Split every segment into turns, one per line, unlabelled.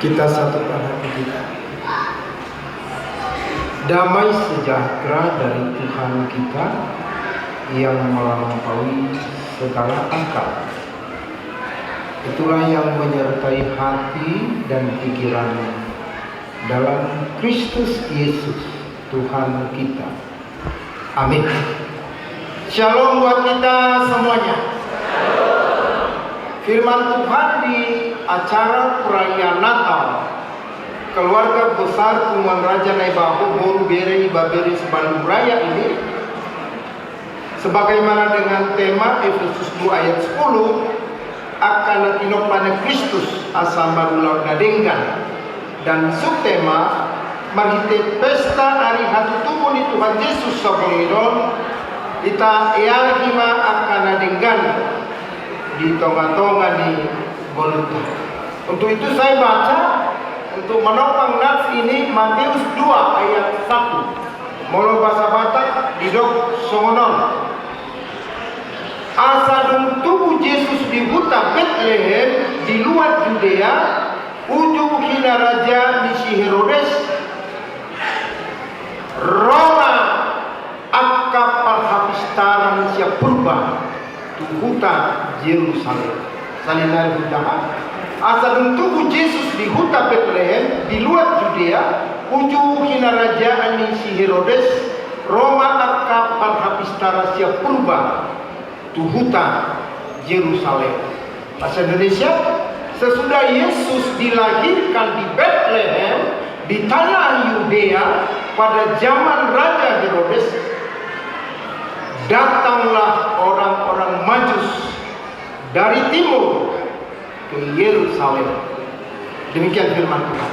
Kita satukan hati kita. Damai sejahtera dari Tuhan kita yang melampaui segala akal, itulah yang menyertai hati dan pikiranmu dalam Kristus Yesus Tuhan kita. Amin. Shalom buat kita semuanya. Firman Tuhan di acara perayaan Natal keluarga besar Tuan Raja Naibaho Boru Bere Ibabere Sebandung Raya ini, sebagaimana dengan tema Efesus 2 ayat 10, akan tinopane Kristus asa marulau nadenggan, dan subtema marite pesta hari hatu tubuh di Tuhan Yesus sabongidon kita hima akan nadenggan di tonga-tonga di Golgota. Untuk itu saya baca untuk menopang nats ini Matius 2 ayat 1. Molo bahasa Batak di dok songonon. Asadung tubuh Yesus di huta Bethlehem di luar Judea, ujung hina raja di si Herodes, Roma akka parhapistaran siap purba tu huta Yerusalem. Salinari hutan. Asadung tubuh Yesus di huta Bethlehem di luar Judea, ujung hina raja di si Herodes, Roma akka parhapistara siap purba Tuhuta Yerusalem. Bahasa Indonesia, sesudah Yesus dilahirkan di Bethlehem di tanah Yudea pada zaman Raja Herodes, datanglah orang-orang Majus dari timur ke Yerusalem. Demikian firman Tuhan.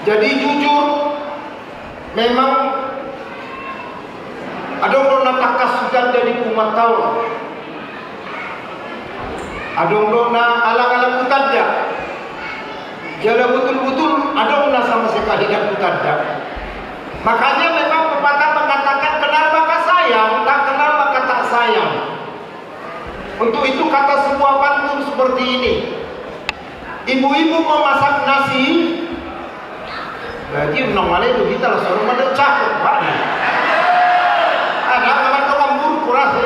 Jadi jujur, memang ada orang takas sudah jadi umat tahun. Ada orang alang-alang kutadda. Jadi betul-betul ada orang sama sekali tidak kutadda. Makanya memang pepatah mengatakan kenal maka sayang, tak kenal maka tak sayang. Untuk itu kata sebuah pantun seperti ini. Ibu-ibu memasak nasi, berarti nomornya itu kita langsung ada cakep Pak. Ada kawan-kawan buruk kuras.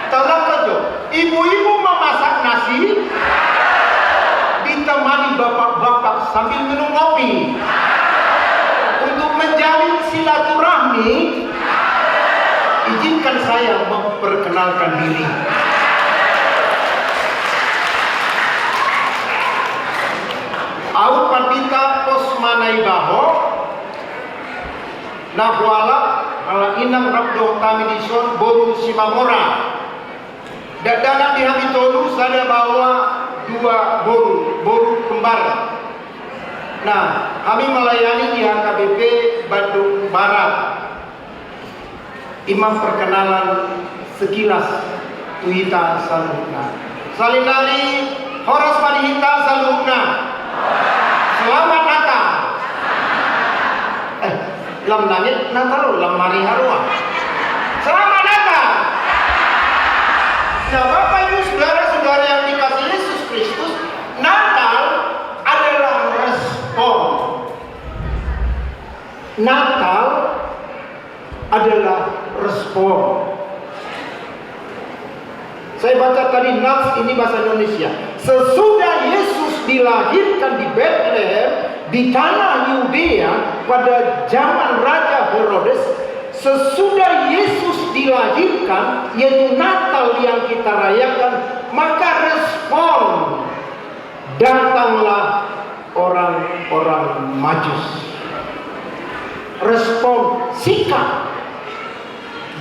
Tolong aja. Ibu-ibu memasak nasi ditemani bapak-bapak sambil minum kopi untuk menjalin silaturahmi. Izinkan saya memperkenalkan diri. Au Pandita Posmanaibaho Nahwala ala inang rabdo tamidison boru simamora. Dadana di Hamitolu saya bawa dua boru kembar. Nah, kami melayani di HKBP Bandung Barat. Imam perkenalan sekilas Tuhita Salukna. Salinari Horas Manihita Salukna. Selamat Natal. Lam langit Natal, lam mari haruah. Selamat Natal. Nah, Bapak Ibu saudara-saudara yang dikasih Yesus Kristus, Natal adalah respon. Natal adalah respon. Saya baca tadi nats ini bahasa Indonesia. Sesudah Yesus dilahirkan di Bethlehem di tanah Yudea pada zaman Raja Herodes, sesudah Yesus dilahirkan, yaitu Natal yang kita rayakan, maka respon datanglah orang-orang Majus. Respon sikap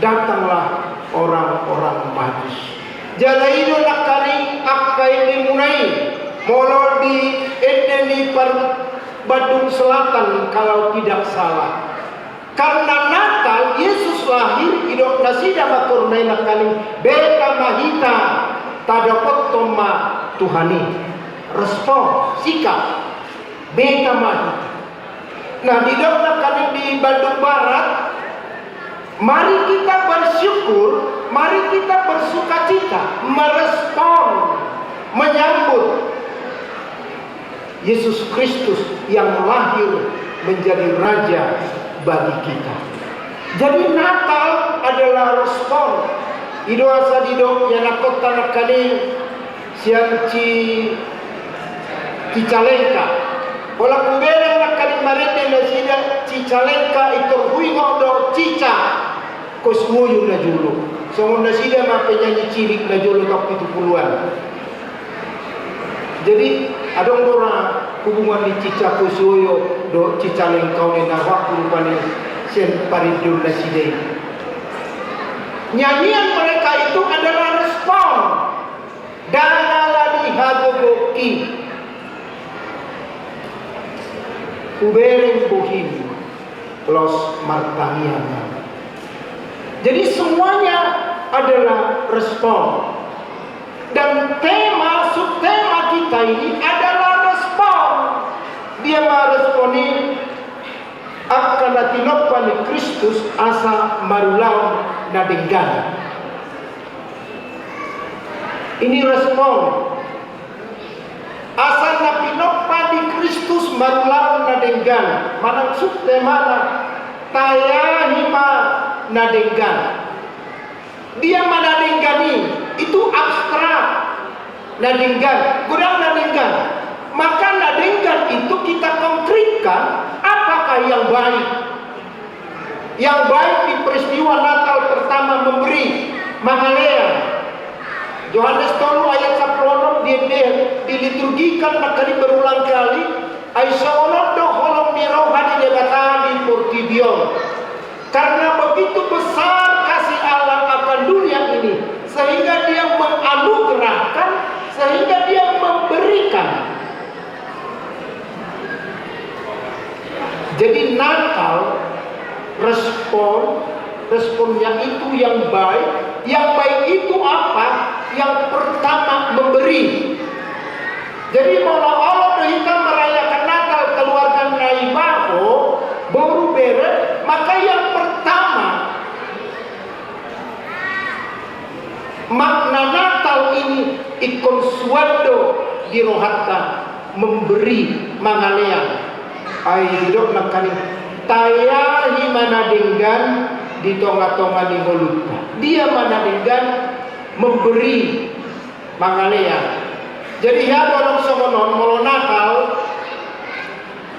datanglah orang-orang Majus. Jalaido nakani akai dimunai molo di Edeni Bandung Selatan kalau tidak salah. Karena Natal Yesus lahir idok nasida makurnai nakani beta mahita tadapot toma Tuhani. Respon sikap beta mahita. Nah, di dok nakani di Bandung Barat, mari kita bersyukur, mari kita bersukacita, merespon, menyambut Yesus Kristus yang lahir menjadi Raja bagi kita. Jadi Natal adalah respon. Ido asa dido yang nakota nakani siang Cicalengka. Ola kumbere nakani marete na sida Cicalengka itu huingo do cica kosmuyu na julu. So na sida ma penyanyi cilik na julu top 70-an. Jadi adong orang hubungan di cica kusuyo do Cicalengka ni na waktu rupani sen paridun na sida. Nyanyian mereka itu adalah respon Danala dihagogoki Ubereng bohim Los Martaniana. Jadi semuanya adalah respon. Dan subtema kita ini adalah respon. Dia meresponi akan natinopani Kristus asa marulau nadenggan. Ini respon. Asa napinopani Kristus marulau nadenggan. Manang subtemana tayahima nadenggan. Dia manadenggani itu abstrak. Nadenggan, kurang nadenggan. Maka nadenggan itu kita konkretkan apakah yang baik. Yang baik di peristiwa Natal pertama memberi mangalea. Yohanes 3 ayat 10 dia diliturgikan nakali berulang kali. Aisyah do holong mirohani debatan di Portibion. Karena begitu besar kasih Allah akan dunia ini, sehingga dia menganugerahkan, sehingga dia memberikan. Jadi Natal responnya itu yang baik. Yang baik itu apa? Yang pertama memberi. Jadi kalau Allah kita merayakan Natal keluarga Naibaho baru beres, maka yang pertama makna Natal ini ikon suado dirohatta memberi mangalea. Ai hidup nakani tayahi manadenggan di tonga-tonga di golutta. Dia manadenggan memberi mangalea. Jadi ya orang somonon molo Natal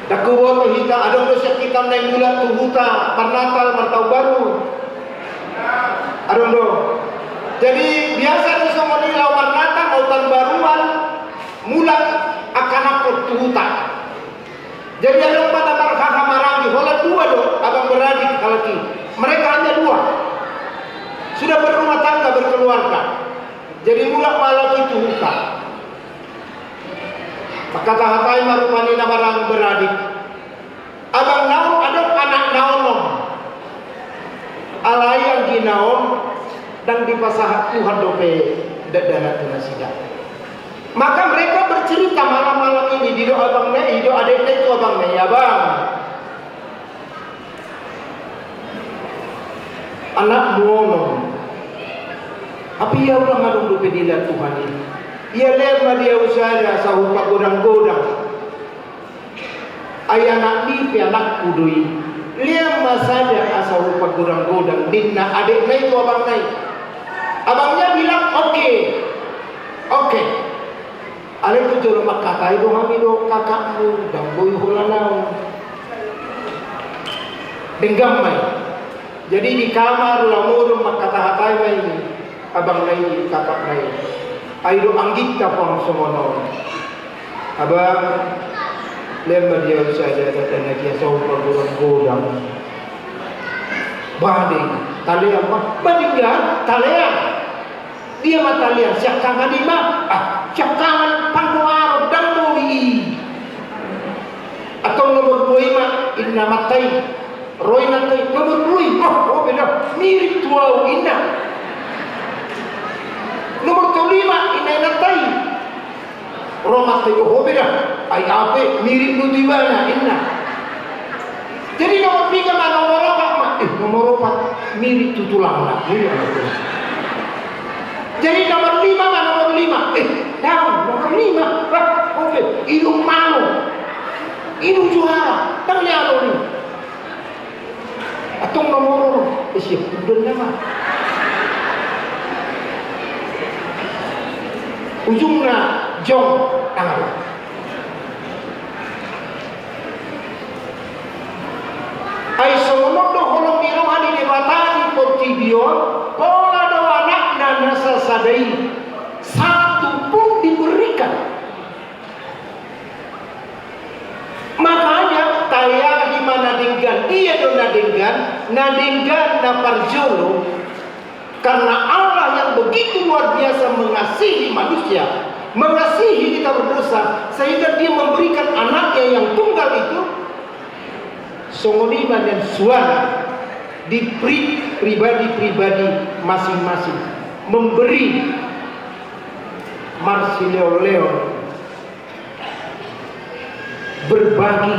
dakuwo to hita adong dosa kita nang mula tuhuta par Natal martau baru. Adong do. Jadi biasa di somoni lawan Natal lautan baruan mula akan aku tuhuta. Jadi ada pada marhaha marangi, hola dua do, abang beradik kalaki. Mereka hanya dua. Sudah berumah tangga, berkeluarga. Jadi mulak malam itu huka. Maka tahatai marupani nabarang beradik. Abang naon ada anak naonom. Alai yang ginaon dan dipasah Tuhan dope dana tunasida. Maka mereka bercerita malam-malam ini di doa abang ne, di doa adek itu abang ne, ya bang. Anak muono. Tapi ya ulang adong dope dilihat Tuhan ini. Ia lemah dia usaha sahupa godang-godang. Ayah anak lipi anak kudui. Lemah saja asahupa godang-godang. Dinna adek ne itu abang ne. Abangnya bilang oke. Ale tu jolo makatai do hamido kakakmu dan boy hulanau. Denggam mai. Jadi di kamar lamur makatahatai mai abang mai kakak mai. Aido anggit ka pang somono. Abang lemah dia saja dan lagi sau godang. Bading talian mah badinggan talian. Dia matalian siak kangen di mah siak kangen pangkuar dan doi atau nomor 2 mah inna matai roy nanti nomor 2 oh beda mirip tua inna nomor 5 inna nanti romat teh oh beda ai ape mirip nu tibana inna. Jadi nomor 3 mah nomor 4 mirip tutulang lah. Jadi nomor 5 mah nomor 5. Daun nomor 5. Oke, hidung malu. Ini juara, dan lihat ini. Atau nomor siap udah nama. Ujungnya jong tangan. Ay sumunod do hulong mirong ani ni batani portibion, pola do anak na nasasadai. Satu pun diberikan. Makanya tayahi manadinggan iya do nadinggan na parjolo, karena Allah yang begitu luar biasa mengasihi manusia, mengasihi kita berdosa, sehingga dia memberikan anaknya yang tunggal itu songoniman dan suara di pribadi-pribadi masing-masing, memberi Marsileo berbagi,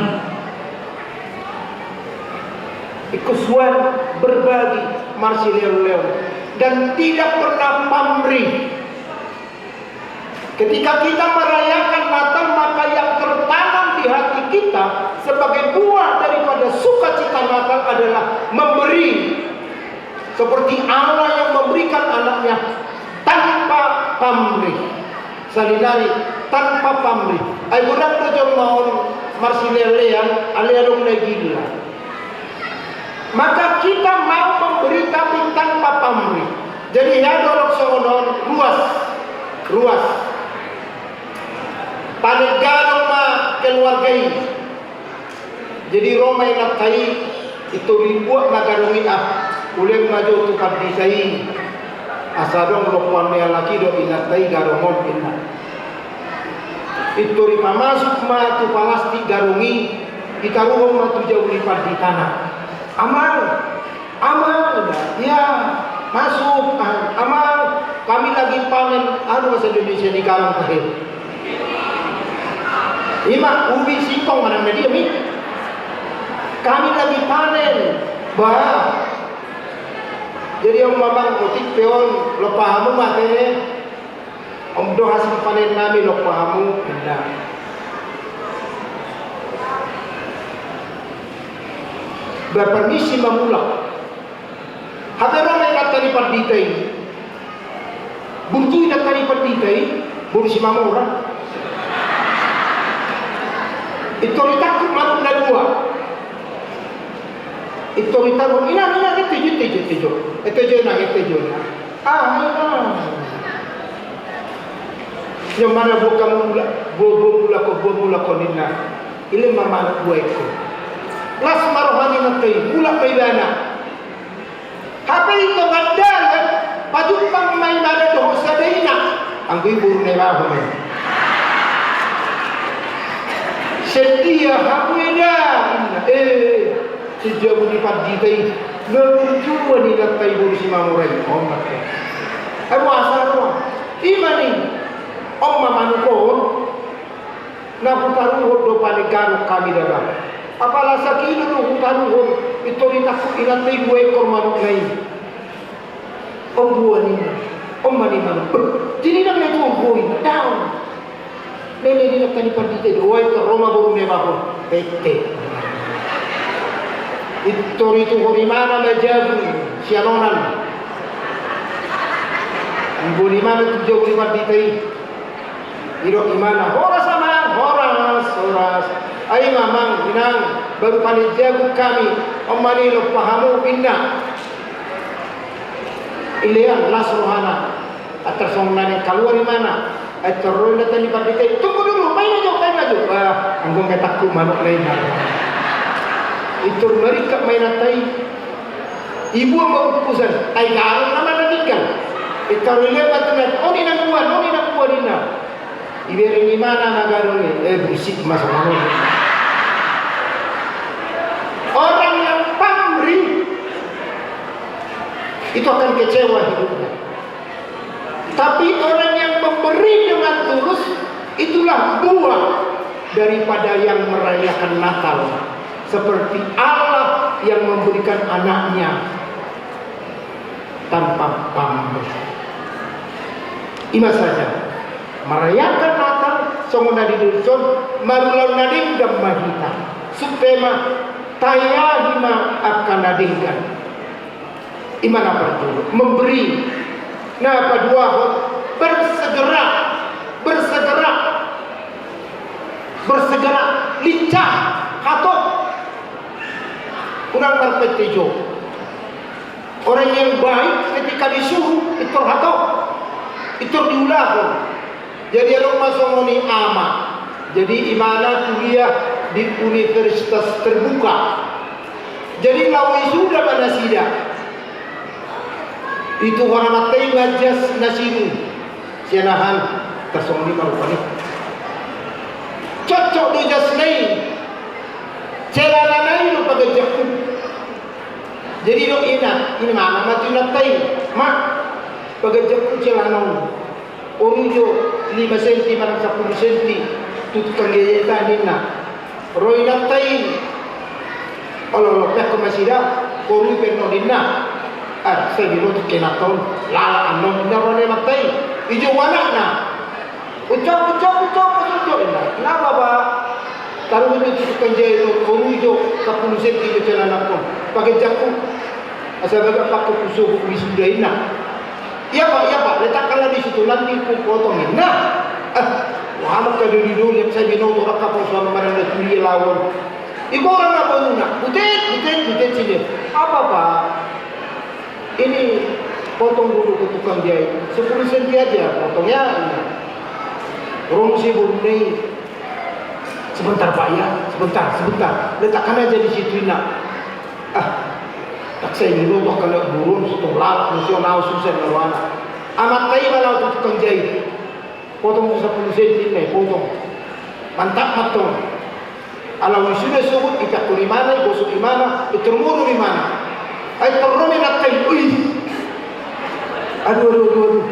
ikusuan berbagi Marsileo, dan tidak pernah pamrih. Ketika kita merayakan Natal, maka yang tertanam di hati kita sebagai buah daripada sukacita Natal adalah memberi, seperti Allah yang memberikan anaknya tanpa pamrih. Salinari tanpa pamrih. Ay budak do jom maun Marsilelean alialong na gila. Maka kita mau memberi tapi tanpa pamrih. Jadi ya dorok sonon ruas. Panegano ma keluargai. Jadi Roma yang kai itu ribuan nagarungi uleng maju tukar disai. Asadong lokuan mea laki do inatai garomon ina. Itu rima masuk ma tu palasti garungi ikaruhong ma tu jauh lipat di tanah. Amal ya masuk amal. Kami lagi panen bahasa Indonesia di karang kahir. Ima ubi singkong mana media mi. Kami lagi panen bah. Jadi om mamang kutik peon lo pahamu mate om do hasil panen nami lo pahamu hendak. Berpermisi memulak. Hati ramai nak tadi perdikai. Buntu nak tadi perdikai, buru si mamura. Itu takut malu na dua. Itu takut ina tejo. Tejo na. Yang mana bukan mula ko nina. Ile mama buai ko. Las marohani natai mula kaidana. Hape itu ngandal pajupang main ada doh sadaina. Angkui buru newa home. Setia hapueda. Sejauh ni paditai nunjua ni natai buru si mamurai. Oh mate. Abu asal ruang. Imani. Om mamanukon. Naputaruhod do panegano kami dalam. Apalah sakilo do hutaruhod. Ito rin ako inatay buhay ko manok na yun. Om buwan nila. Om maniman. Dininang na ito ang buhay. Down. Nene nila kanipang dito. Uway ka Roma buru neba. Pete. Ito rito ko rimana majabu. Sianonan. Ang bulimana tujaw lipat dito. Iro imana. Horas naman. Horas. Ay mamang inang. Baru panijabu kami. Om manilo pahamu pindah. Ilian las rohana. Atas orang keluar di mana? Terus datang di pabrik. Tunggu dulu, main maju. Anggung ketakku manuk lain. Itu mereka main atai. Ibu mau pupusan. Ay karang nama nagikan. Itu lihat batuan. Oh ni nak buat ina. Iberi ni mana nagarone? Bersih masuk manuk. Orang yang pamrih itu akan kecewa hidupnya. Tapi orang yang memberi dengan tulus, itulah buah daripada yang merayakan Natal. Seperti Allah yang memberikan anaknya tanpa pamrih. Ingat saja, merayakan Natal songona di Durson marulau nading dan mahita subtema taya hima akan nadingkan imana perjuru memberi nah kedua bersegera lincah hatot kurang berpetejo orang yang baik ketika disuruh itu hatot itu diulang jadi rumah songoni ama jadi imana kuliah di universitas terbuka jadi lawi sudah pada sidak itu orang matai ngajas nasiru sianahan tersongoni marupani cocok do jasnai celananai lo pakai jakku jadi do ini mana mati natai mak pakai jakku celanau orujo 5 cm marang 10 cm tutukang gaya nina roi natai Allah pek masida koru penno dinna saya bilang kenaton lala anom ndarone matai ijo wana na ucap ina kenapa ba taruh itu tukang jahit itu koru ijo 10 cm ijo celana pun pakai jakku asal agak pakai pusuh wisuda ina iya pak letakkanlah di situ nanti ku potongin nah Muhammad kadang dulu yang saya bingung orang kapal suami mana ada tulis lawan ibu orang apa nuna butet sini apa pak ini potong dulu ke tukang jahit 10 cm aja potongnya rongsi Brunei sebentar pak ya sebentar letakkan aja di situ nak tak saya dulu tuh kalau burung setung lalat nasional susah ngewana amat kai malah untuk tukang jahit potong 10 cm potong mantap matong ala wisuda subuh ikat di mana gosok di mana termuru di mana ay terroni nakai aduh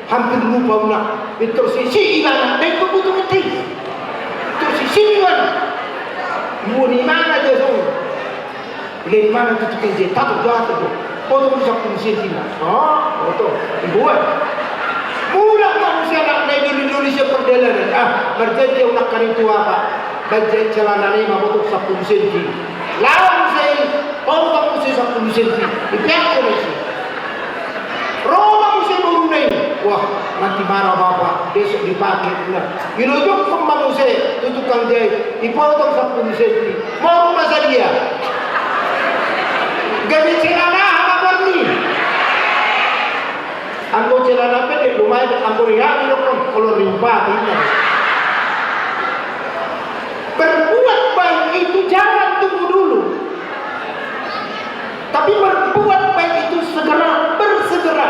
hampir lupa nak itu sisi ilana dan kebutuhan mati itu sisi ilana mau di mana dia semua di mana tu tukang jahit tak tu potong 10 cm potong dibuat mula manusia nak naik di Indonesia perjalanan berjanji nak kari itu apa bajai celana ni potong 10 cm lawan saya potong 10 cm dipiak Indonesia Roma musim Brunei wah nanti marah bapak besok dipakai dirujuk ke manusia itu tukang jahit dipotong 10 cm mau masa dia gaji celana apa ni anggo celana pendek lumayan anggo riak kalau rimpa ini berbuat baik itu jangan tunggu dulu tapi berbuat baik itu bersegera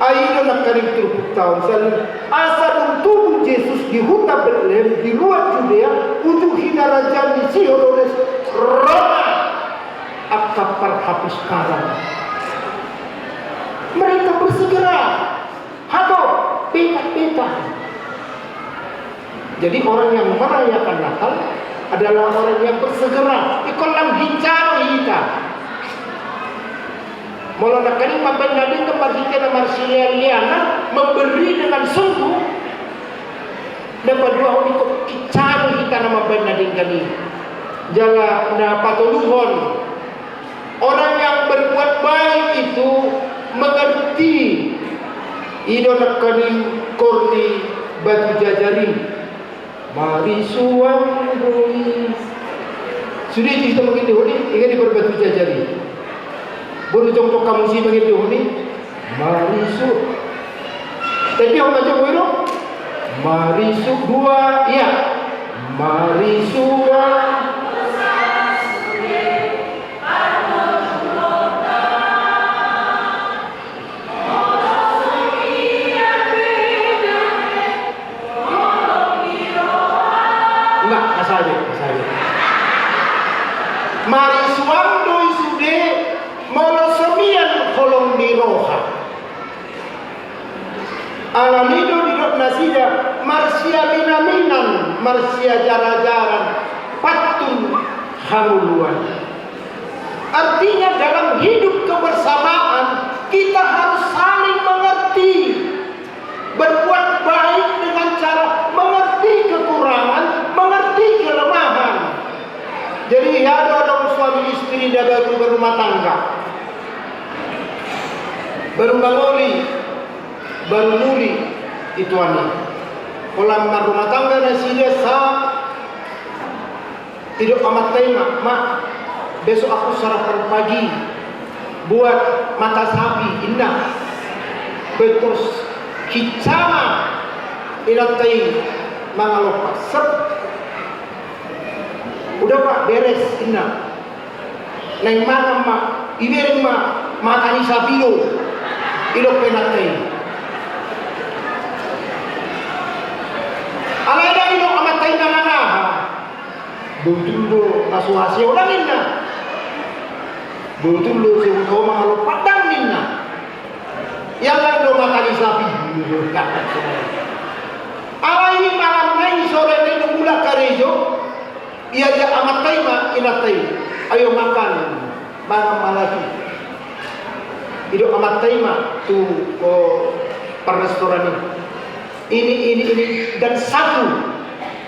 ayo nak karim terpuk tahun saling asal tubuh Yesus di hutan Bethlehem di luar Judea untuk hina raja di Herodes Roma akapar habis karam mereka bersegera atau peta jadi orang yang merayakan Natal adalah orang yang bersegera ikolam hicaro hita Maulana Karim Maban Nabi kemarhika Marsiliana memberi dengan sungguh dapat dua ikut hicaro hita nama Maban Nabi kami jaga na patuluhon orang yang berbuat baik itu mengerti idona kaning korni batu jajari mari suang ruis sudah kita mengitu ni ingat di berbatu jajari baru contoh kamu sih mengitu ni mari su tapi orang macam itu mari su dua ya mari suang mari suando isude molosemian kolong di roha alalido di dok nasida marsia minaminan marsia jara-jaran patun hamuluan artinya dalam hidup kebersamaan kita harus saling mengerti berbuat baik dengan cara mengerti berumah tangga. Berumbanggoli, bermuli itu ani. Kolam rumah tangga nasi desa hidup amat tema. Mak, besok aku sarapan pagi buat mata sapi indah. Betul kicama ilatai mangalopa sep. Udah Pak, beres indah. Neng makan mak, ibereng mak makan sapi lo. Ilok penatai. Alaida ilok amat tayo na nga. Betul nasuhasi orang inna. Betul si uto mga lupadang inna. Yang lang do makan sapi. Ala ini malam na sore na inumula karejo. Iya ja amat tayo ma inatay. Ayo makan barang malaki. Hidup amat tema tuh per restoran ini dan satu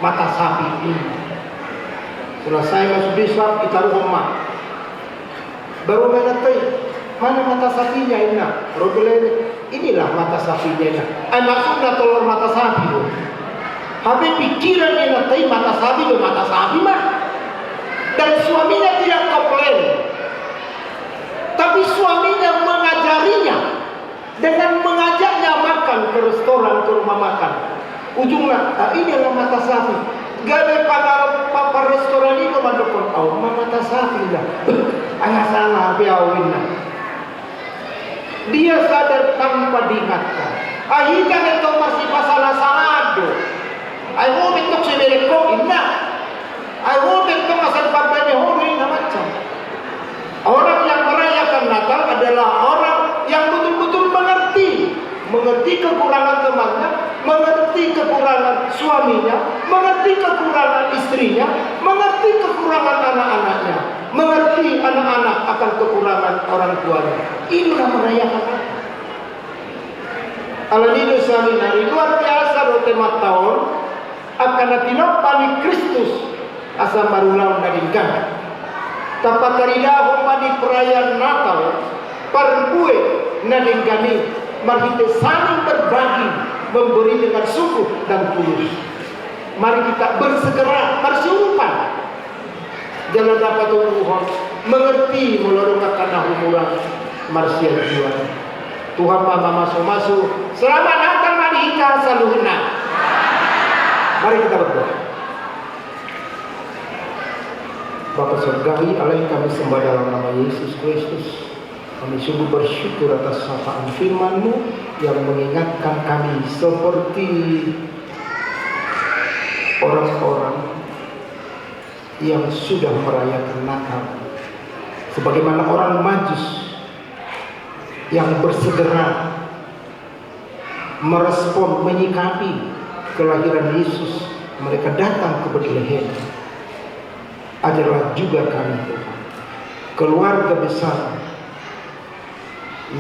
mata sapi ini. Selesai masuk desa kita rumah baru menatai mana mata sapinya ini. Rogelene inilah mata sapinya ini. Maksudnya telur mata sapi loh. Habis pikiran ini natai mata sapi loh mata sapi mah. Dan suaminya tidak komplain. Tapi suaminya mengajarinya dengan mengajaknya makan ke restoran, ke rumah makan. Ujungnya, ini adalah mata sapi. Gak ada papa restoran ini mandokon. Oh, mata sapi lah. Ayah salah biawin lah. Dia sadar tanpa diingatkan. Ahikan itu masih masalah do. Ayo bentuk sebereko indah. Ayo bentuk asal papanya hori macam. Orang yang merayakan Natal adalah orang yang betul-betul mengerti kekurangan temannya, mengerti kekurangan suaminya, mengerti kekurangan istrinya, mengerti kekurangan anak-anaknya, mengerti anak-anak akan kekurangan orang tuanya. Inilah merayakan Natal. Alanido saminari luar biasa do tema tahun akan tinopani Kristus asa marulau nadingkan. Tapatarilah di perayaan Natal perbuat nadinggani mari kita saling berbagi memberi dengan sungguh dan tulus. Mari kita bersegera bersurupan jalan dapat Tuhan mengerti melalui kata humuran marsial jiwa. Tuhan mama masuk selamat datang Madika saluhna. Mari kita berdoa. Bapa Surgawi, Allah yang kami sembah dalam nama Yesus Kristus. Kami sungguh bersyukur atas sapaan firman-Mu yang mengingatkan kami seperti orang-orang yang sudah merayakan Natal. Sebagaimana orang Majus yang bersegera merespon, menyikapi kelahiran Yesus. Mereka datang ke Betlehem. Adalah juga kami Tuhan, keluarga besar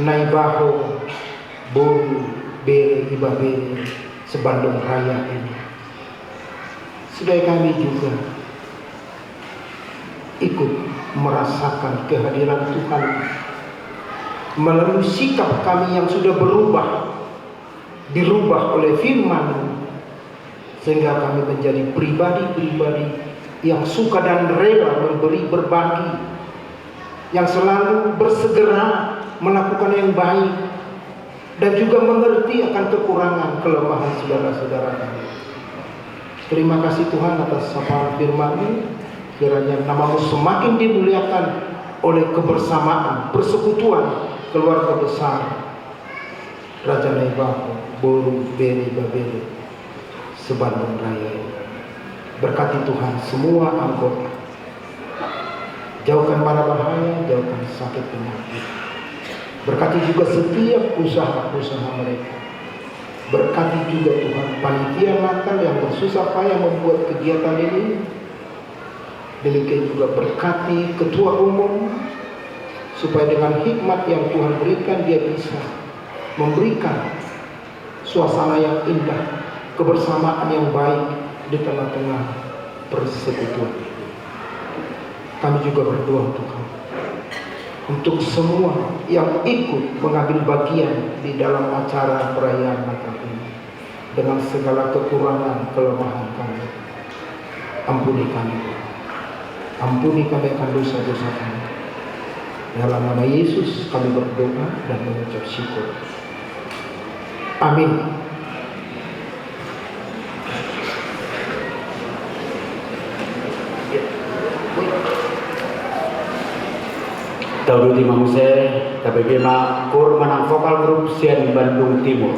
Naibaho Boru Bere Ibabere Sebandung Raya ini. Supaya kami juga ikut merasakan kehadiran Tuhan melalui sikap kami yang sudah dirubah oleh firman, sehingga kami menjadi pribadi-pribadi yang suka dan rela memberi, berbagi, yang selalu bersegera melakukan yang baik, dan juga mengerti akan kekurangan kelemahan saudara-saudara kami. Terima kasih Tuhan atas sapaan firman-Mu. Kiranya nama-Mu semakin dimuliakan oleh kebersamaan, persekutuan keluarga besar Raja Naibaho Boru Bere Babere Sebandung Raya. Berkati Tuhan semua anggota. Jauhkan mara bahaya, jauhkan sakit penyakit. Berkati juga setiap usaha-usaha mereka. Berkati juga Tuhan panitia Natal yang bersusah payah membuat kegiatan ini. Demikian juga berkati ketua umum, supaya dengan hikmat yang Tuhan berikan dia bisa memberikan suasana yang indah, kebersamaan yang baik di tengah-tengah persekutuan. Kami juga berdoa Tuhan, untuk semua yang ikut mengambil bagian di dalam acara perayaan Natal ini. Dengan segala kekurangan, kelemahan kami, ampuni kami. Ampuni kami akan dosa-dosa kami. Dalam nama Yesus kami berdoa dan mengucap syukur. Amin.
Daudu Timamuse, KBG Makur Manang Vokal Grup Sian Bandung Timur.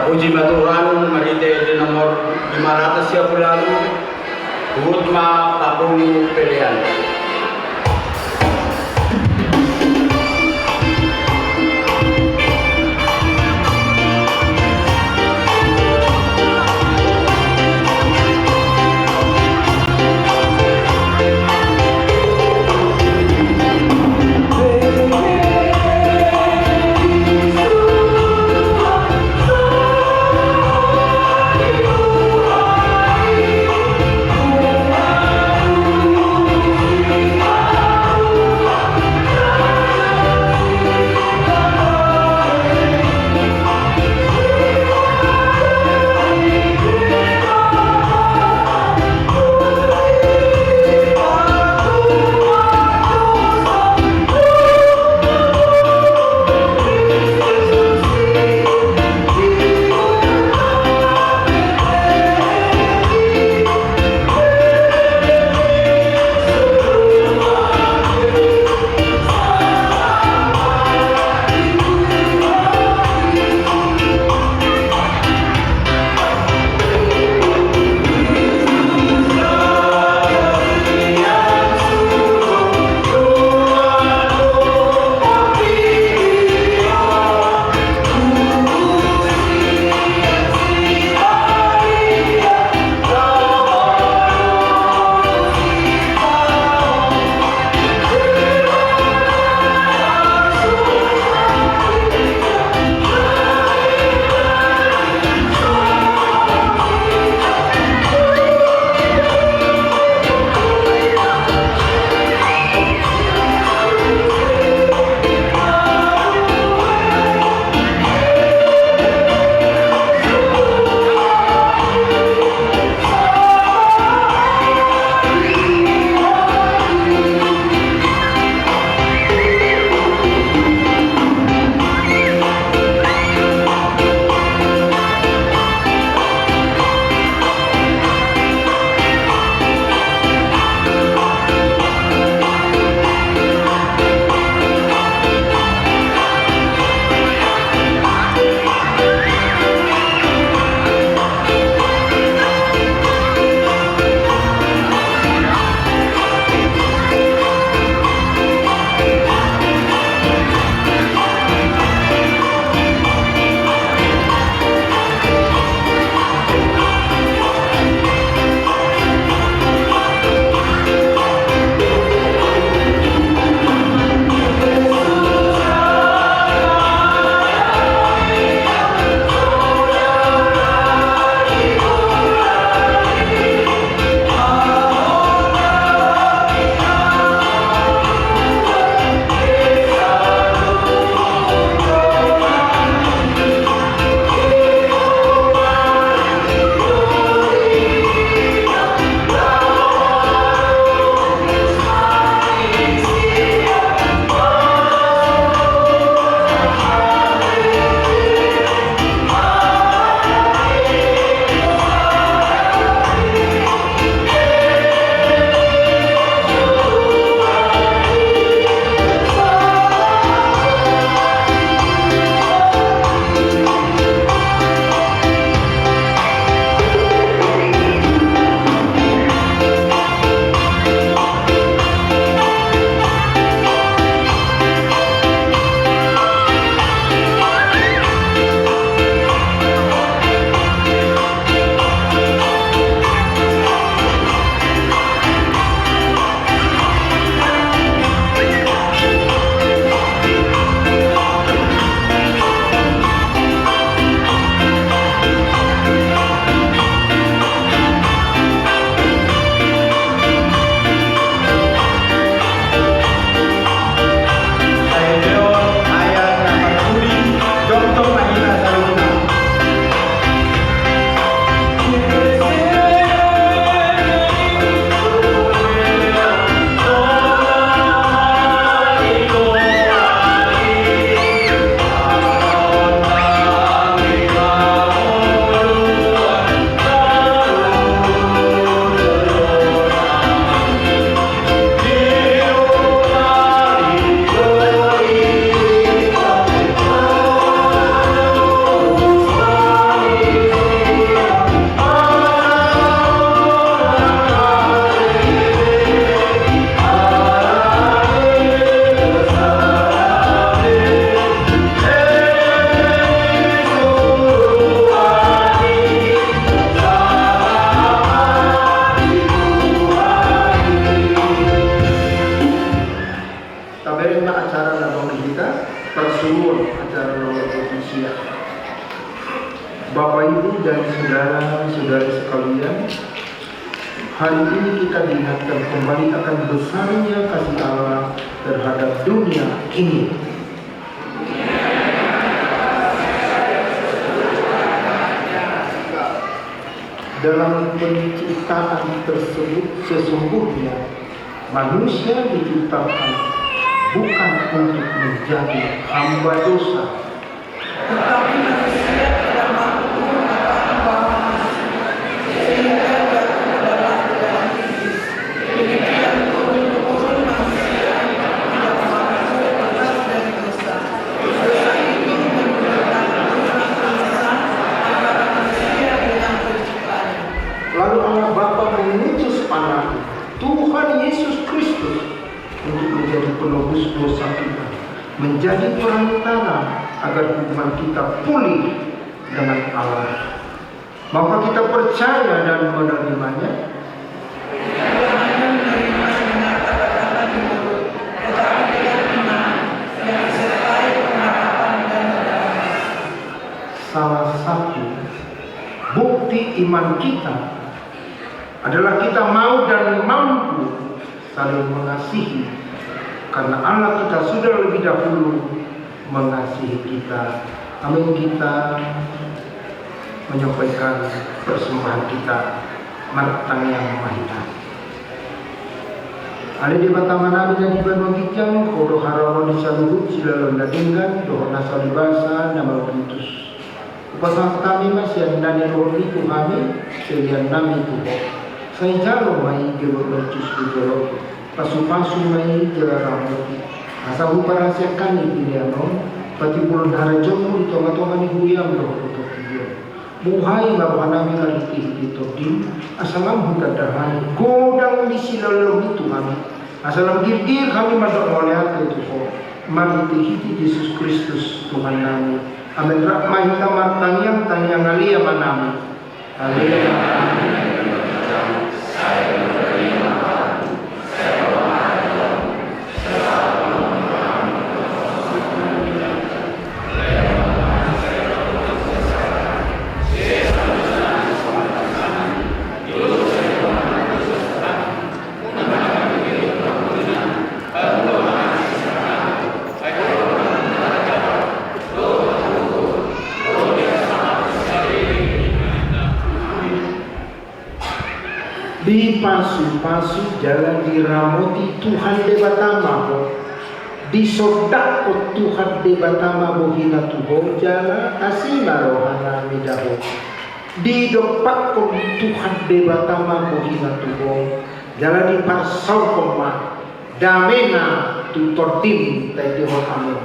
Puji Tuhan, mari di nomor 500 lalu, Hutma Papung Pilihan.
Bapak Ibu dan saudara-saudari sekalian, hari ini kita diingatkan kembali akan besarnya kasih Allah terhadap dunia ini. Dalam penciptaan tersebut sesungguhnya manusia diciptakan bukan untuk menjadi hamba dosa,
tetapi manusia tidak mampu mengatakan bahwa sehingga jatuh ke dalam godaan iblis. Demikian turun-temurun manusia tidak mampu lepas dari dosa. Dosa itu menimbulkan kemisahan antara manusia dengan penciptaan.
lalu Allah Bapa mengutus anak Tuhan Yesus Kristus untuk menjadi penebus dosa kita, menjadi perantara agar hubungan kita pulih dengan Allah. Maka kita percaya dan menerimanya.
Tidak hanya menerima dengan kata-kata di mulut, tetapi dengan iman yang disertai pengharapan dan kedatangan.
Salah satu bukti iman kita adalah kita mau dan mampu saling mengasihi, karena Allah kita sudah lebih dahulu mengasihi kita. Amin. Kita menyampaikan persembahan kita martang yang mahita. Ada di Batama Nabi dan di Bandung Kijang, kodo harawan di Saluhut, Silalon Dadenggan, dohon asal di bahasa, nama Lutus. Upasang kami masih ada di roh itu kami, selian nami Tuhan. Saya jalo mai gelo bercus di jolo, pasu-pasu mai jelarang. Asa upara sekan di pilihanon, pati bulan harajomu di tonga-tonga di huyam doh untuk video. Buhay bawa nami karitih di todim, asalam hutadahan, godang di silalong itu kami. Asalam girgir kami madok molihat itu kok. Maritih Yesus Kristus Tuhan nami. Amin. Rahmah hitam tangyang alia manami. Haleluya. Di pasu-pasu jalan diramoti Tuhan debatama ho, di sodak ko Tuhan debatama bohina tuho jala asima rohana midaho, di dopak ko Tuhan debatama bohina tuho jala di parsau koma damena tutortim tay dihon amin.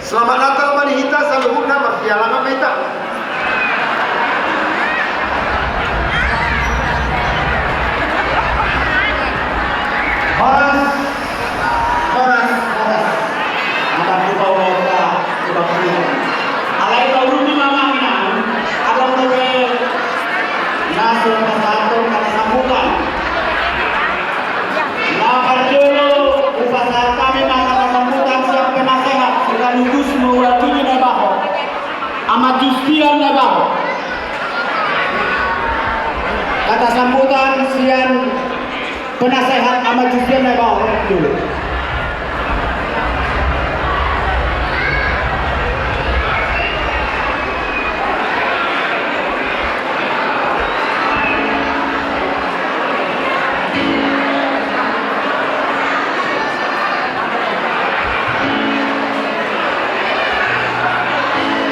Selamat datang Manihita Saluhuna Martialama Meta.
Horas. Akan kita mereka kita punya. Alai kau rugi mama mina. Alam kowe nasu satu kata sambutan. Lapar dulu upacara kami masa sambutan siap penasehat sekaligus mewakili Nebaho. Amat Justian Nebaho. Kata sambutan sian penasehat Amat Justian Nebaho dulu.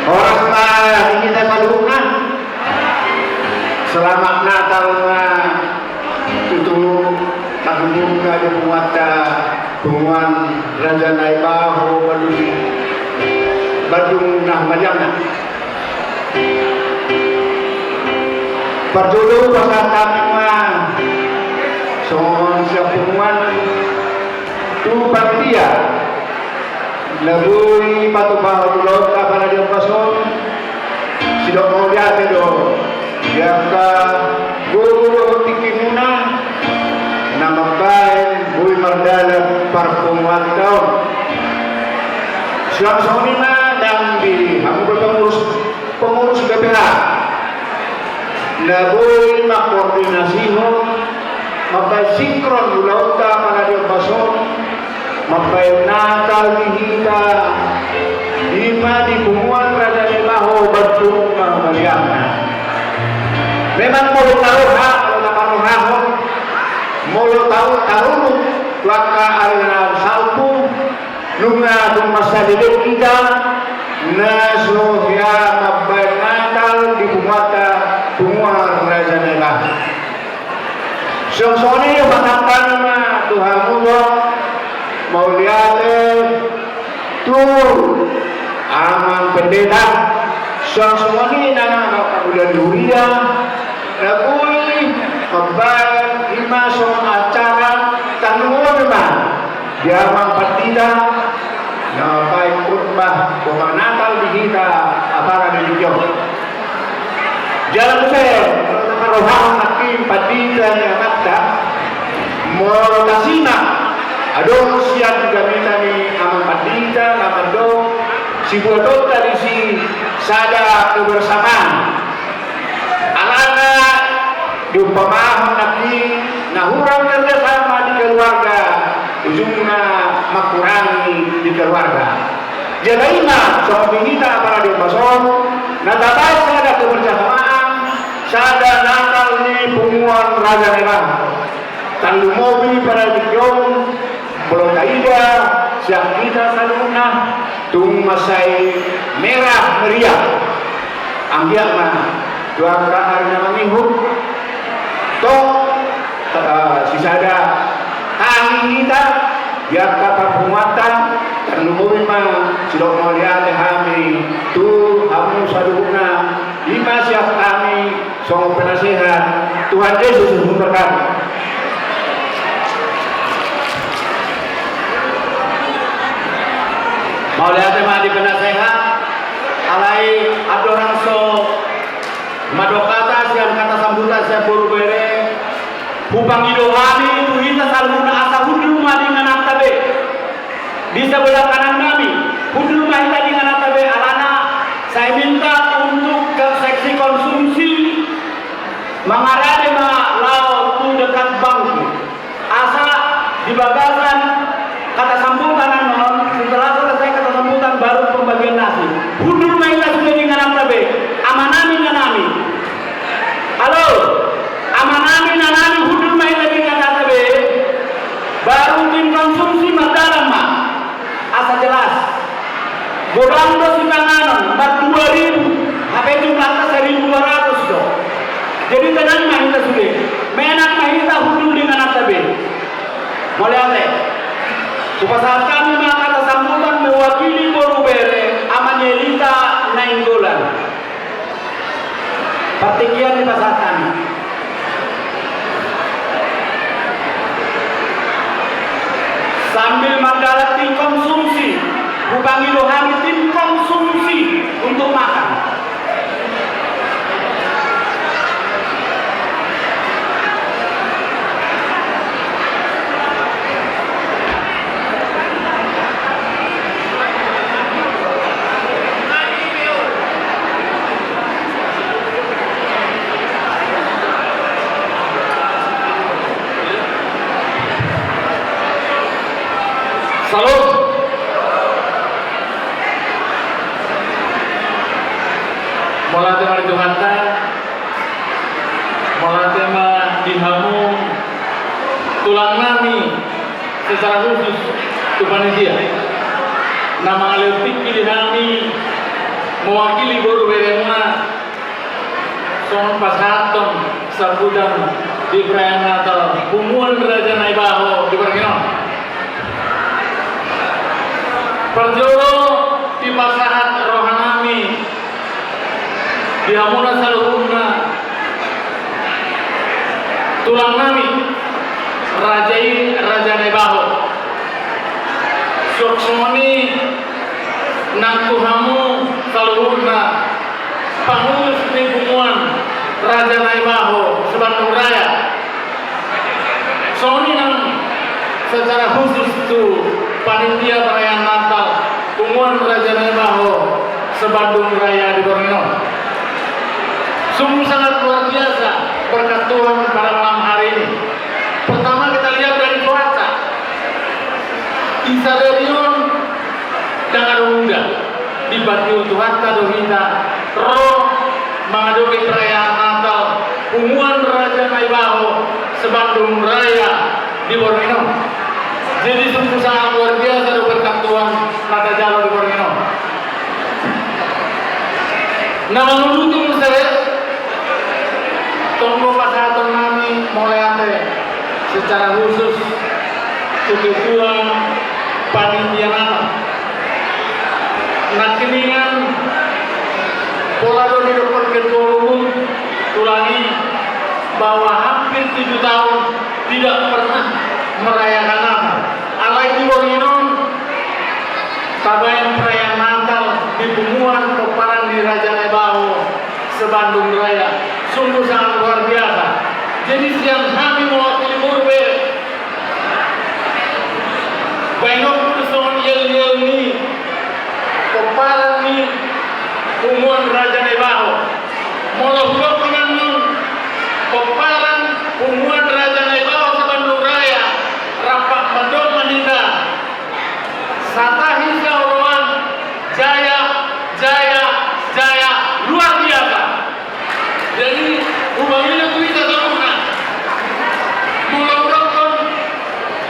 Orang kita Saluhuna. Selamat Natal itu pagbuka di muata bungan Raja Naibaho Badung nah Mariana. Pardulu pasal kami son siapungan tu partia
Nabui patupah ulot apa na dia pason. Sidok mau lihat do. Jaka guru tikimuna nama baik bui mardala parpumuan tahun. Silang sonina dan di hamu pengurus BPH. Nabui makoordinasiho makai sinkron ulauta pada dia pason. Mapai nakal dihita lima di pumuan Raja Nemaho bertung melihatnya. Memang mau tahu hak mau tahu laka aliran salpu lunga tung masa didik kita nasohya mapai nakal di pumuan Raja Nemaho. Song-songnya yang mengatakan Tuhan Allah mau lihat tuh aman pendeta semua ini nana kemudian dunia nakui membayar 5 soal acara tanggungan memang dia aman pendeta na baik khutbah natal di kita apa di jauh jalan saya kalau rohang hakim pendeta yang kata mau kasina adong siang kami tadi aman pandita nama dong si bodoh dari si sada kebersamaan anak-anak diumpamakan nanti nahurang kerjasama di keluarga ujungnya makurangi di keluarga jadi soal kita para dipason natabai sada kebersamaan sada natal ni pumuan Raja Nemaho tandu mobil para dijong belum kaida siang kita saluna tung masai merah meriah ambil mah dua hari namanya toh sisada kami kita biar kapal pematan tandu mobil mah sudah mau lihat kami tu kamu saluna 5 siap kami song penasehat Tuhan Yesus memberkati. Mau lihat tema di penasehat alai ada orang so madokata siang kata sambutan saya buru bere hubang idohani itu kita salmuna asa hudu rumah dengan aktabe di sebelah kanan kami hudu rumah kita dengan aktabe alana saya minta untuk ke seksi konsumsi mengarah laut tu dekat bangku asa di bagasan kata sambutan non setelah selesai kata sambutan baru pembagian nasi hudur mainlah sudah dengan amtabe amanami nanami halo amanami nanami hudur mainlah dengan amtabe baru tim konsumsi madalam mah asa jelas godang dos di tangan 2.000 HP jumlahnya 1.200 do jadi tenang mah kita sudah menak mah kita hudur dengan amtabe boleh ate Supasal kami mengangkat sambutan mewakili Borubere Amanyelita Nainggolan. Pertinggian di pasar kami. Sambil mandala tim konsumsi, hubangi lohani tim konsumsi untuk makan.
Salut. Molatih hari Jumatnya, molatih mah dihamu tulang nami secara khusus ke panitia. Nama aletik pilih kami mewakili Boru Beremna son pasaton sarbudan di perayaan Natal pumuan Raja Naibaho di Perginon. Perjolo di pasahat rohanami di hamuna saluhuna tulang nami Raja Naibaho Suksmoni nang Tuhamu saluhurna pangurus lingkungan Raja Naibaho Sebandung Raya. Soni nang secara khusus itu panitia perayaan Natal Punguan Raja Naibaho Sebandung Raya di Borneo. Sungguh sangat luar biasa berkat Tuhan pada malam hari ini. Pertama kita lihat dari cuaca. Isadarion dengan muda dibagi untuk harta dohita roh mengaduki perayaan Natal Punguan Raja Naibaho Sebandung Raya di Borneo. Jadi sungguh sangat luar biasa berkat Tuhan Nata Jalo di Borneo. Nah menurut saya tonggo pasaton nami mulai ate secara khusus kebetulan panitia Natal. Nah keningan pola di depan ketua umum tulangi bahwa hampir 7 tahun tidak pernah merayakan Natal. Alai di Borneo tabayan perayaan Natal di Punguan Peparan di Raja Naibaho Sebandung Raya sungguh sangat luar biasa. Jadi siang kami mewakili Murbe Bainok Kuduson Yel ni Peparan ni Punguan Raja Naibaho Moloh dengan nun Peparan Punguan Raja Naibaho Sebandung Raya Rapak Madon Mahinda Satahi Saurowan Jaya Jaya Jaya luar biasa. Jadi ubahnya itu kita tahu mulai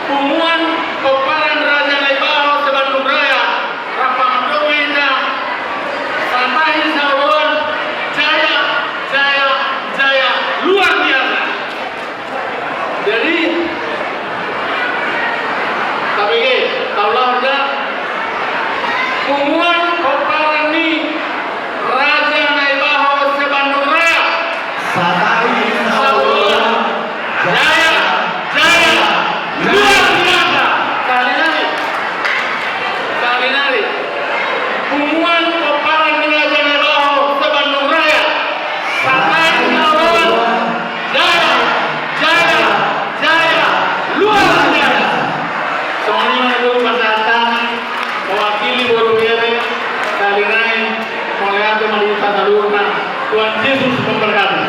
Punguan Peparan Raja Naibaho Sebandung Raya Rapak Madon Mahinda Satahi Saurowan Jaya Jaya Jaya luar biasa. Jadi tapi taulah ada Punguan Peparan ni Raja Naibaho Sebandung Raya
Satahi Saurowan
Jaya Jaya luar biasa. Kali nari Punguan Peparan ni Raja Naibaho Sebandung Raya Satahi Saurowan Jaya Jaya Jaya luar biasa. Soalnya dulu pasatan mewakili Borneo kali naik mulai ada malita talurna. Tuhan Yesus memberkati.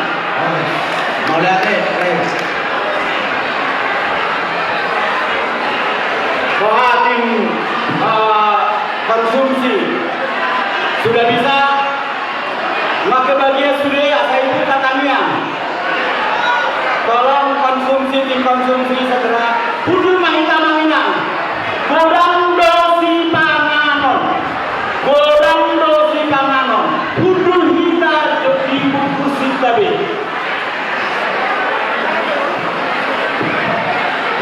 mau lihat
Kohatim konsumsi sudah bisa maka bagian sudah saya itu katanya tolong konsumsi segera kudu mahita mahinan godang dosi panganon kudu hita di buku sitabe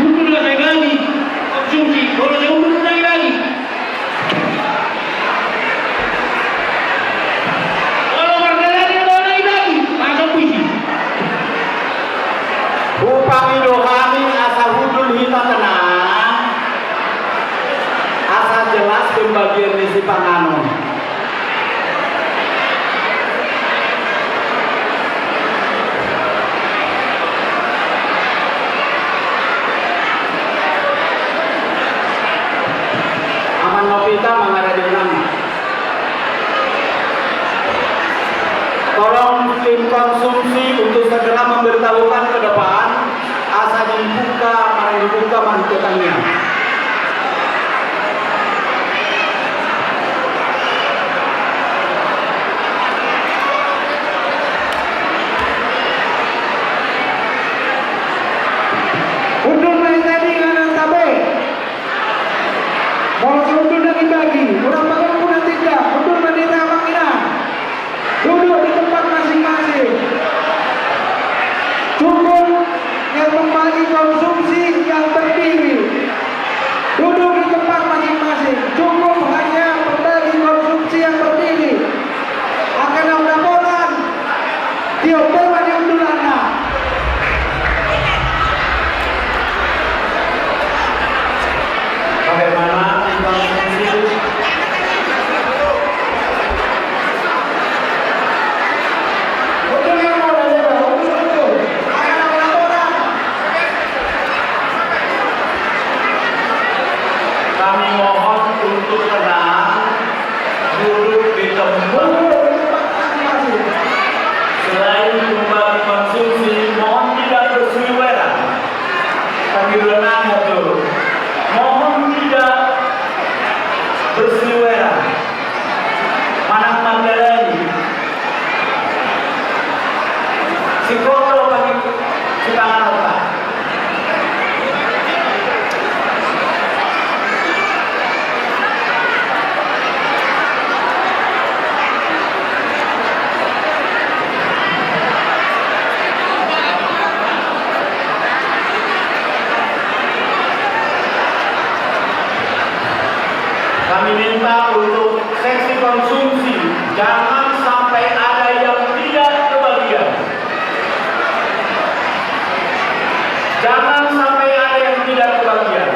kudu lagi konsumsi kalau saya kudu lagi kalau berdalari lagi masa puisi upami dohani asa hudul hita tenang asa jelas pembagian misi panganon. Aman Novita Mangarajonan. Tolong tim konsumsi untuk segera memberitahukan ke depan asa dibuka mantutannya.
Undur main tadi kanan tabe. Mau undur lagi bagi. Kurang bangun pun tidak. Undur menita mangina. Duduk di tempat masing-masing. Cukup yang membagi konsumsi yang berdiri. Duduk di tempat masing-masing. Cukup hanya berbagi konsumsi yang berdiri. Akan ada bolan. Tiap tema diundurana.
bagaimana tim konsumsi
psikoto bagi tangan otak. Kami minta untuk seksi konsumsi jangan sampai ada yang tidak kebagian. Jangan sampai ada yang tidak kebagian.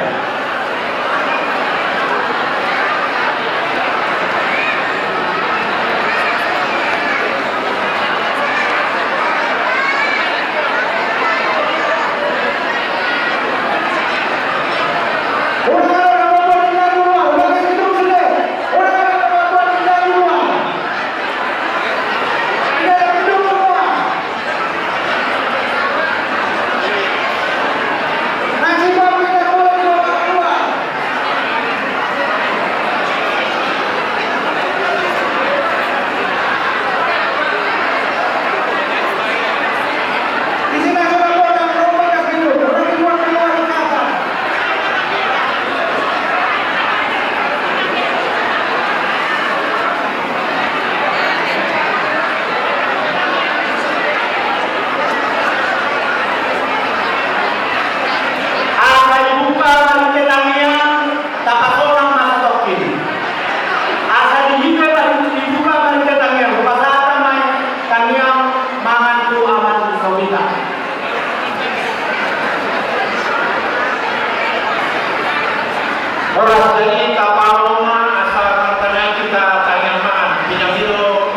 Orang dari Tapaloma asal katanya kita tanyaman pinamilo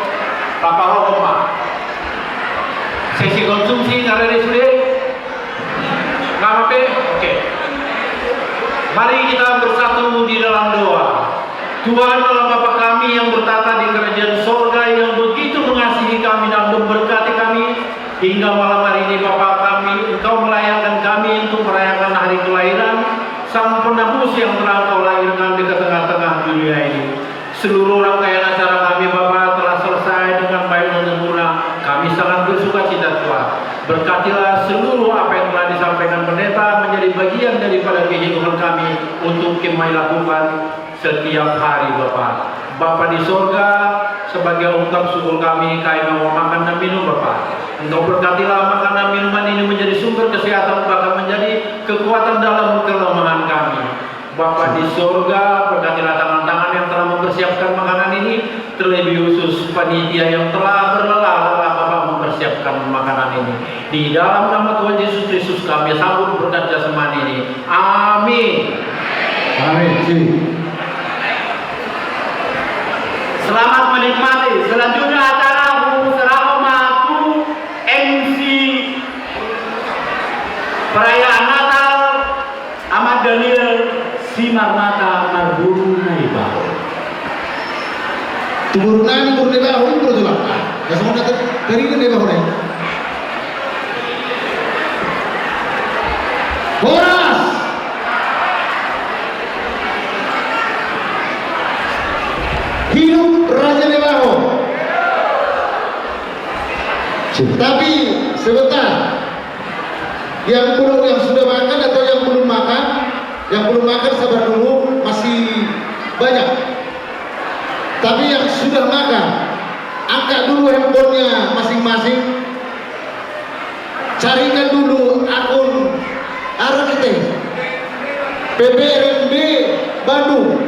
Tapaloma. Sesi konsumsi ngarep sudah ngapain? Oke. Mari kita bersatu di dalam doa. Tuhan Allah Bapa kami yang bertata di kerajaan sorga, yang begitu mengasihi kami dan memberkati kami hingga malam hari ini. Bapa kami, Engkau melayangkan kami untuk merayakan hari kelahiran Sang Penebus yang telah Kau lahirkan di tengah-tengah dunia ini. Seluruh rangkaian acara kami Bapa telah selesai dengan baik dan sempurna. Kami sangat bersuka cita Tuhan. Berkatilah seluruh apa yang telah disampaikan pendeta menjadi bagian daripada kehidupan kami untuk kami lakukan setiap hari Bapa. Bapa di sorga, sebagai ungkap syukur kami mau makan dan minum Bapa. Engkau berkatilah makanan minuman ini menjadi sumber kesehatan, bahkan menjadi kekuatan dalam kelemahan kami. Bapa di sorga, berkatilah tangan-tangan yang telah mempersiapkan makanan ini, terlebih khusus panitia yang telah berlelah-lelah Bapa mempersiapkan makanan ini. Di dalam nama Tuhan Yesus Kristus kami sambut berkat jasmani ini. Amin.
Amin.
Selamat menikmati. Selanjutnya acara Serahomatu MC perayaan Natal Ahmad Daniel Simarmata Marburu Naibaho.
Turunan Marburu Naibaho itu juga. Ya semua dari Naibaho nih. Horas. Hidup Raja Naibaho. Tapi sebentar, yang sudah makan atau yang belum makan sabar dulu, masih banyak. Tapi yang sudah makan, angkat dulu handphonenya masing-masing, carikan dulu akun RKT PPRNB Bandung.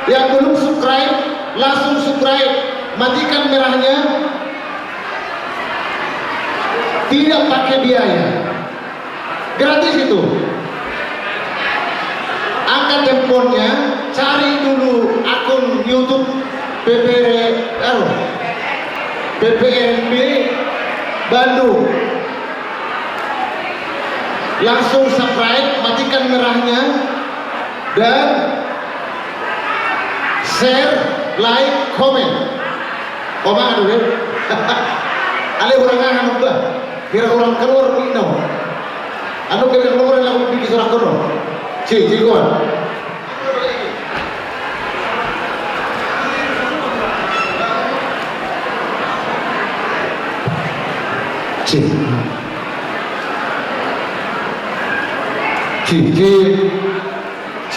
Yang belum subscribe, langsung subscribe, matikan merahnya, tidak pakai biaya, gratis itu. Angkat handphonenya, cari dulu akun YouTube PPRNB Bandung, langsung subscribe, matikan merahnya, dan share, like, komen. Koma dulu. Ale orang kangen udah. Kira orang keluar minum. Anu kira keluar yang aku bikin surat kono. Cikuan.
C. C. C. C.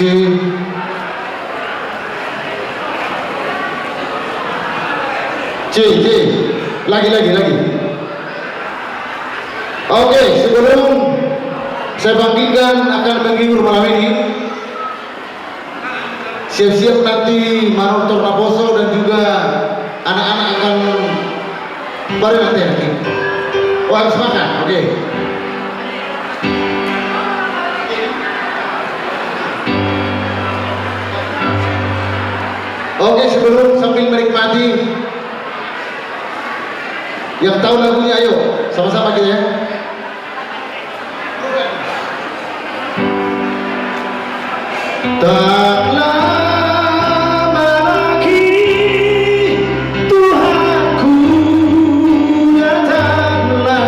C. C. Lagi. Oke, sebelum saya bangkitkan akan menghibur malam ini, siap-siap nanti Manor Tornaposo dan juga anak-anak akan baru nanti. Oh, habis makan, oke. Oke, sebelum sambil menikmati, yang tahu lagunya ayo sama-sama kita ya. Tak lama lagi Tuhanku datanglah,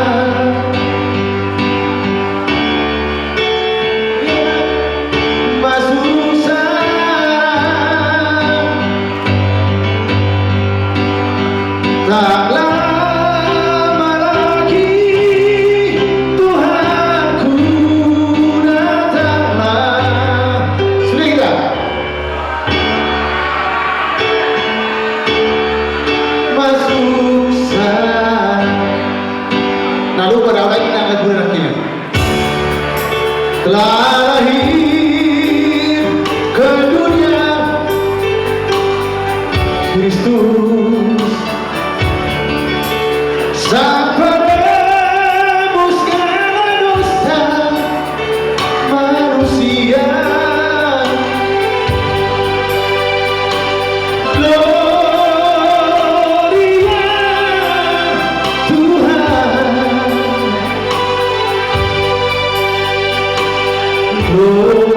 masuk sarang. Tak lama lagi Tuhanku datanglah. Sudah kita masuk sarang. Nah lupa dah lagi nak lagu nantinya. Telah lahir ke dunia Kristus, sang penebus segala dosa manusia. Gloria Tuhan, gloria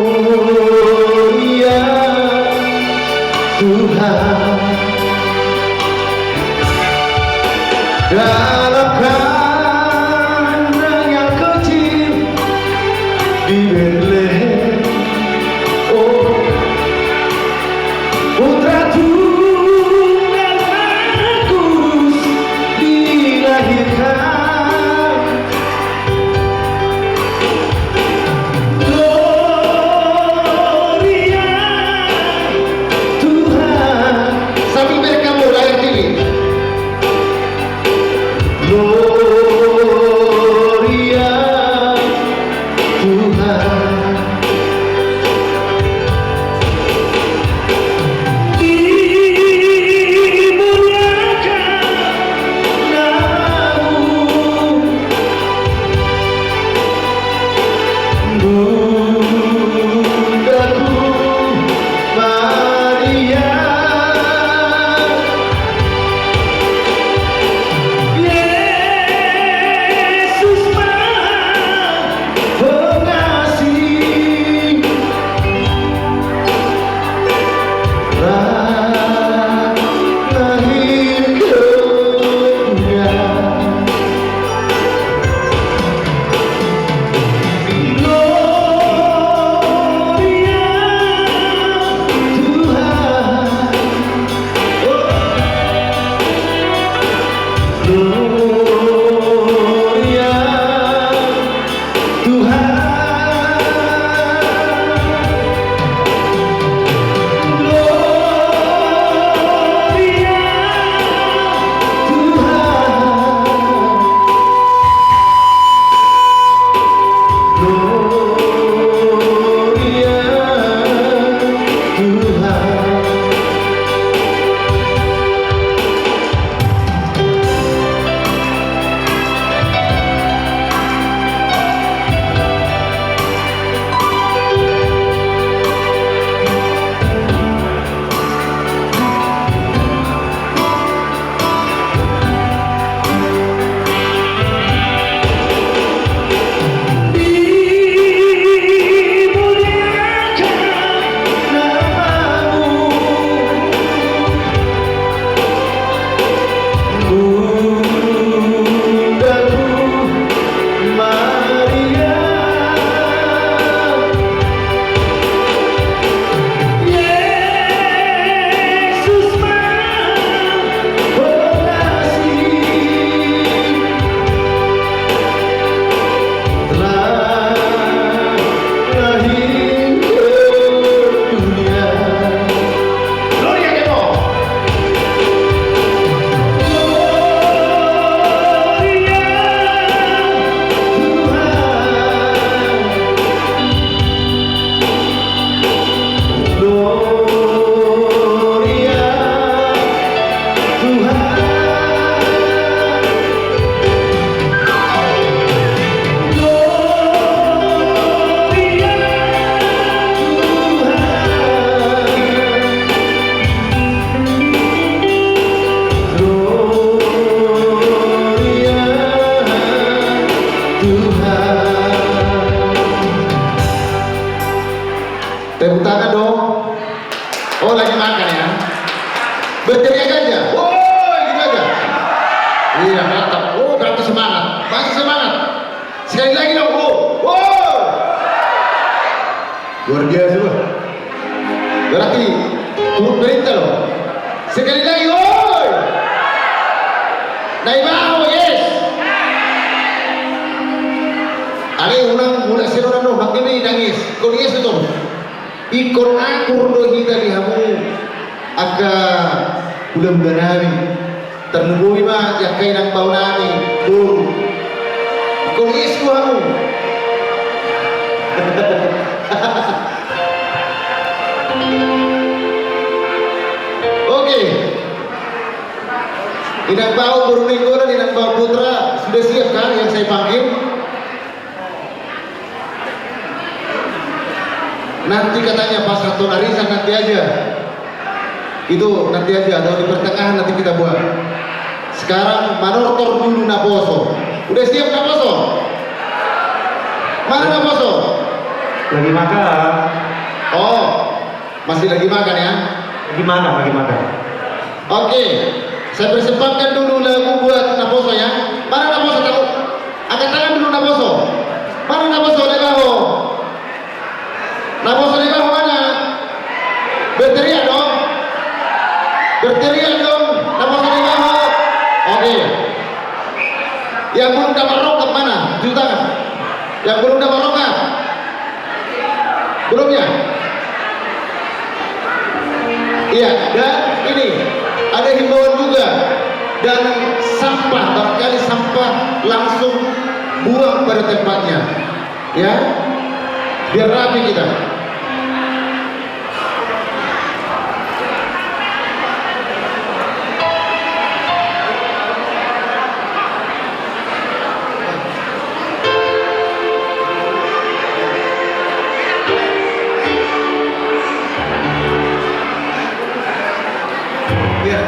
Tuhan. Tepuk tangan dong. Oh, lagi makan ya. Berteriak aja. Woi, gitu aja. Iya, mantap. Oh, berarti semangat. Masih semangat. Sekali lagi dong. Oh, wow. Luar biasa loh. Berarti turut perintah loh. Sekali lagi. Woi. Naibaho, yes. Ale ulang mula sinuran no, makimi nangis. Kau yes itu. Ikon akur do hita dihamu. Aga bulan-bulan hari ternubuhi mah yakai nang bau nani. Tuh. Kau yes ko hamu. Oke. Inang bau Borneo dan inang bau Putra sudah siap kan yang saya panggil? Nanti katanya pas satu arisan nanti aja. Itu nanti aja atau di pertengahan nanti kita buat. Sekarang manortor dulu Naposo. Udah siap Naposo? Mana Naposo?
Lagi makan.
Oh, masih lagi makan ya?
Gimana lagi makan?
Oke, saya persempatkan dulu lagu buat Naposo ya. Mana Naposo? Tahu? Angkat tangan dulu Naposo. Mana Naposo? Lebaho. Naposo Lebaho mana? Berteriak dong. Berteriak dong. Naposo Lebaho. Oke. Yang belum dapat rokok mana? Cuci tangan. Yang belum dapat rokok? Belum ya? Iya, dan ini ada himbauan juga. Dan sampah, barangkali sampah langsung buang pada tempatnya. Ya, biar rapi kita. Biar